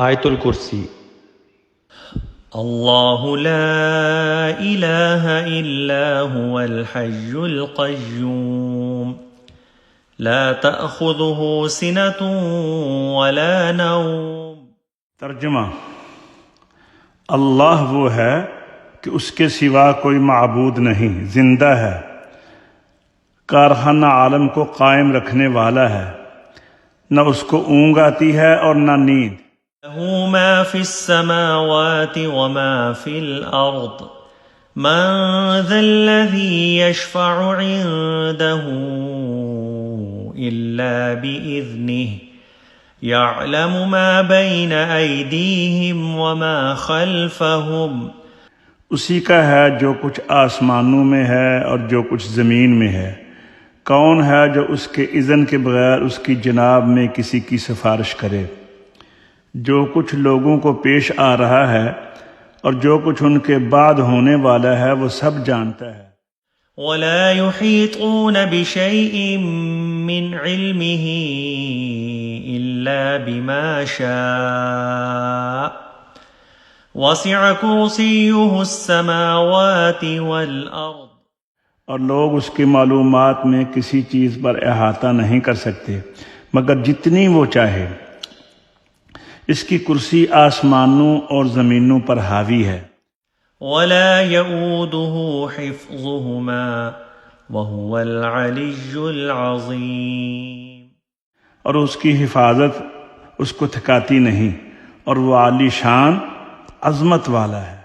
آیت الکرسی۔ اللہ لا الہ الا هو الحی القیوم لا تأخذه سنة ولا نوم۔ ترجمہ: اللہ وہ ہے کہ اس کے سوا کوئی معبود نہیں، زندہ ہے، کارخانہ عالم کو قائم رکھنے والا ہے، نہ اس کو اونگ آتی ہے اور نہ نیند۔ له ما في السماوات وما في الأرض من ذا الذي يشفع عنده إلا بإذنه يعلم ما بين أيديهم وما خلفهم۔ اسی کا ہے جو کچھ آسمانوں میں ہے اور جو کچھ زمین میں ہے۔ کون ہے جو اس کے اذن کے بغیر اس کی جناب میں کسی کی سفارش کرے؟ جو کچھ لوگوں کو پیش آ رہا ہے اور جو کچھ ان کے بعد ہونے والا ہے وہ سب جانتا ہے۔ ولا يحيطون بشيء من علمه إلا بما شاء وسع كرسيه السماوات والأرض۔ اور لوگ اس کی معلومات میں کسی چیز پر احاطہ نہیں کر سکتے مگر جتنی وہ چاہے۔ اس کی کرسی آسمانوں اور زمینوں پر حاوی ہے۔ ولا يؤوده حفظهما وهو العلي العظيم۔ اور اس کی حفاظت اس کو تھکاتی نہیں اور وہ عالی شان عظمت والا ہے۔